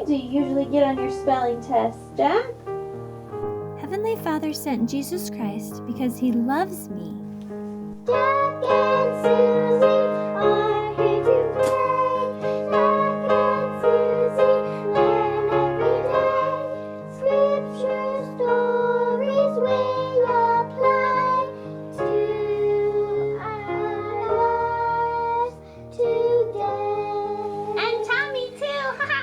grade do you usually get on your spelling test, Jack? Heavenly Father sent Jesus Christ because He loves me. Jack and Suzy are here to play. Jack and Suzy learn every day. Scripture stories will apply to our lives today. And Tommy too, haha!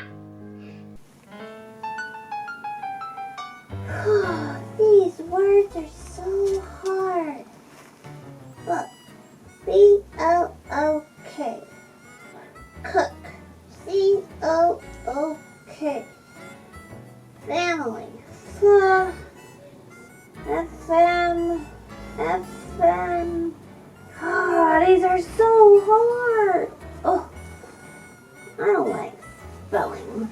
These words are so hard. Look, B-O-O-K. Cook, C-O-O-K. Family, F-M. Oh, these are so hard. Oh, I don't like spelling.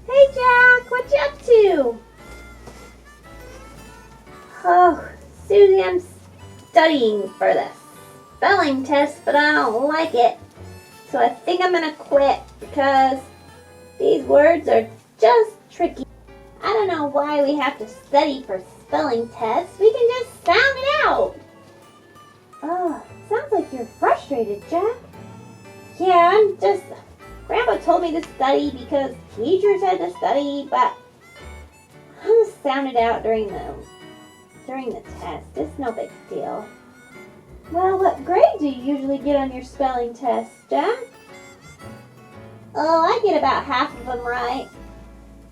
Hey, Jack, what you up to? Oh, Suzy, I'm studying for the spelling test, but I don't like it. So I think I'm gonna quit because these words are just tricky. I don't know why we have to study for spelling tests. We can just sound it out. Oh, sounds like you're frustrated, Jack. Yeah, Grandpa told me to study because teacher said to study, but I'm gonna sound it out during the test. It's no big deal. Well, what grade do you usually get on your spelling test, Jack? Oh, I get about half of them right.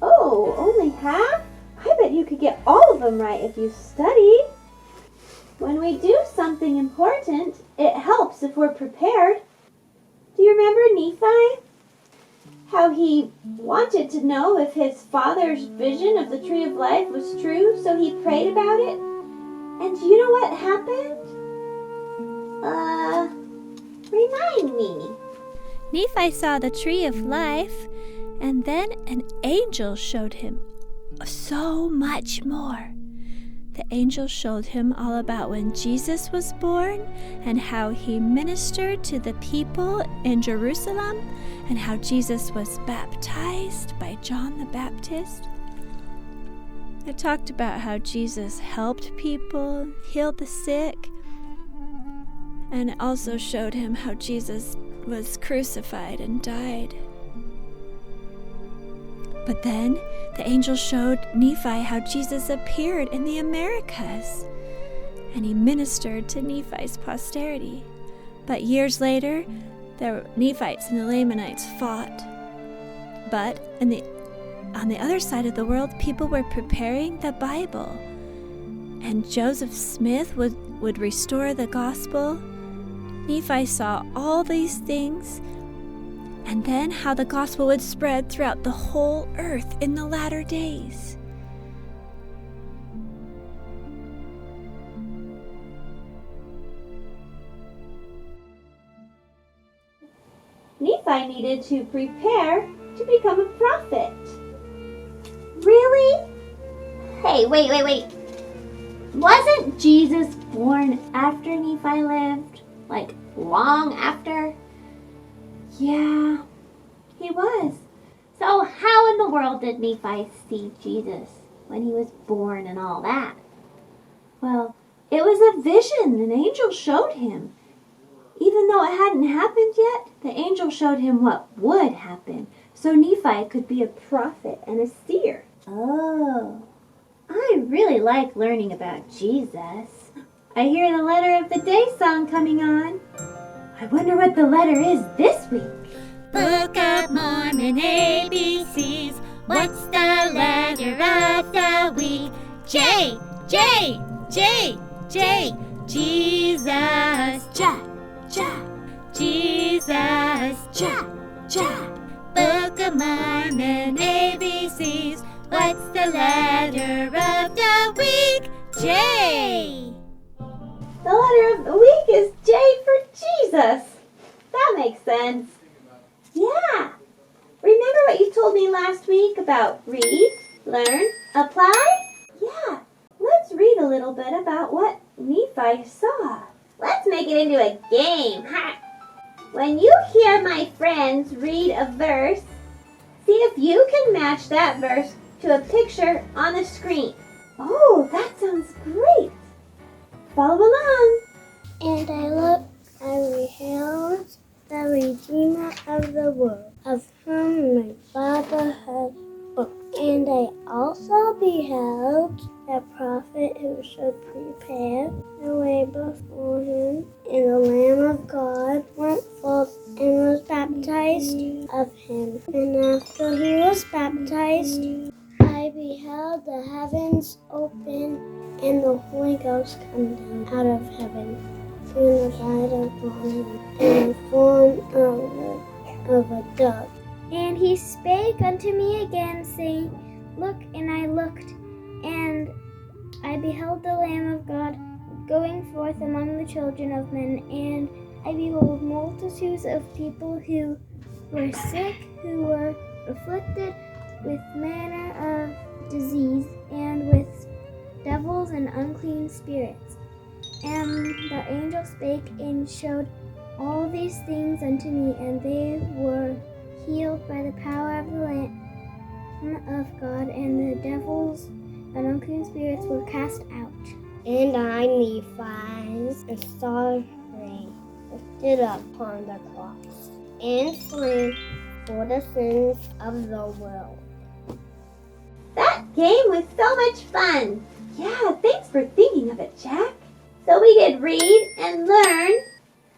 Oh, only half? I bet you could get all of them right if you studied. When we do something important, it helps if we're prepared. Do you remember Nephi? How he wanted to know if his father's vision of the tree of life was true, so he prayed about it. And do you know what happened? Remind me. Nephi saw the tree of life, and then an angel showed him so much more. The angel showed him all about when Jesus was born and how he ministered to the people in Jerusalem and how Jesus was baptized by John the Baptist. It talked about how Jesus helped people, healed the sick, and it also showed him how Jesus was crucified and died. But then the angel showed Nephi how Jesus appeared in the Americas, and he ministered to Nephi's posterity. But years later, the Nephites and the Lamanites fought. But on the other side of the world, people were preparing the Bible, and Joseph Smith would restore the gospel. Nephi saw all these things, and then how the gospel would spread throughout the whole earth in the latter days. Nephi needed to prepare to become a prophet. Really? Hey, wait. Wasn't Jesus born after Nephi lived? Like, long after? Yeah, he was. So how in the world did Nephi see Jesus when he was born and all that? Well, it was a vision an angel showed him. Even though it hadn't happened yet, the angel showed him what would happen, so Nephi could be a prophet and a seer. Oh, I really like learning about Jesus. I hear the letter of the day song coming on. I wonder what the letter is this week. Book of Mormon ABCs. What's the letter of the week? J, J, J, J. Jesus. Ja, ja. Jesus. Ja, ja. Book of Mormon ABCs. What's the letter of the week? J. The letter of the week is J for Jesus. That makes sense. Yeah. Remember what you told me last week about read, learn, apply? Yeah. Let's read a little bit about what Nephi saw. Let's make it into a game. Ha! When you hear my friends read a verse, see if you can match that verse to a picture on the screen. Oh, that sounds great. Follow along. And I looked, I beheld the Redeemer of the world, of whom my Father has spoken. And I also beheld a prophet who should prepare the way before him. And the Lamb of God went forth and was baptized of him. And after he was baptized, I beheld the heavens open, and the Holy Ghost come down out of heaven, and abide upon him in the form of a dove. And he spake unto me again, saying, Look, and I looked, and I beheld the Lamb of God going forth among the children of men, and I beheld multitudes of people who were sick, who were afflicted with manner of disease, and with devils and unclean spirits. And the angel spake and showed all these things unto me, and they were healed by the power of the Lamb of God, and the devils and unclean spirits were cast out. And I, Nephi, saw a tree lifted up upon the cross, and slain for the sins of the world. That game was so much fun. Yeah, thanks for thinking of it, Jack. So we did read and learn,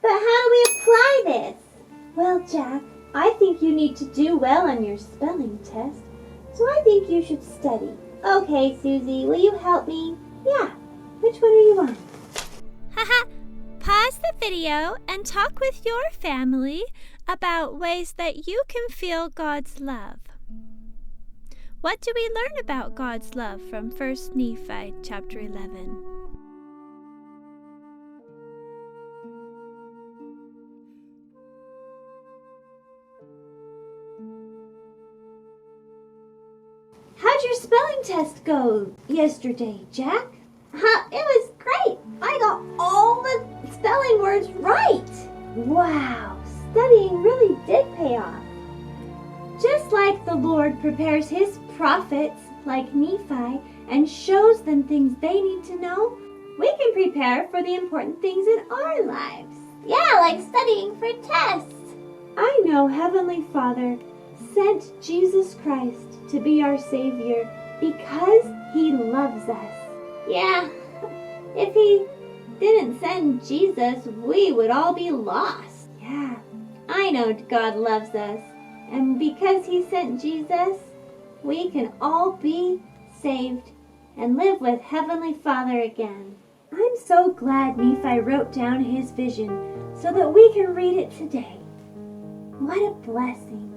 but how do we apply this? Well, Jack, I think you need to do well on your spelling test, so I think you should study. Okay, Suzy, will you help me? Yeah, which one are you on? Haha! Pause the video and talk with your family about ways that you can feel God's love. What do we learn about God's love from 1 Nephi chapter 11? How'd your spelling test go yesterday, Jack? It was great. I got all the spelling words right. Wow, studying really did pay off. Just like the Lord prepares his prophets like Nephi and shows them things they need to know, we can prepare for the important things in our lives. Yeah, like studying for tests. I know Heavenly Father sent Jesus Christ to be our Savior because he loves us. Yeah, If he didn't send Jesus, we would all be lost. Yeah, I know God loves us. And because he sent Jesus, we can all be saved and live with Heavenly Father again. I'm so glad Nephi wrote down his vision so that we can read it today. What a blessing.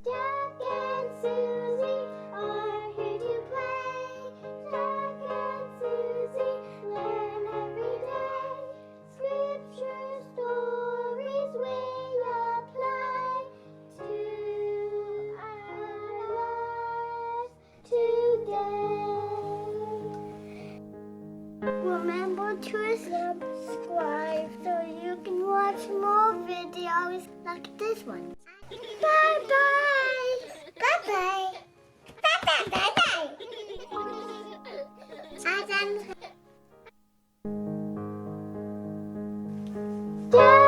Jack and Suzy are here to play. Jack and Suzy learn every day. Scripture stories we apply to our lives today. Remember to subscribe so you can watch more videos like this one. Bye-bye. Bye-bye. Bye-bye. Bye-bye.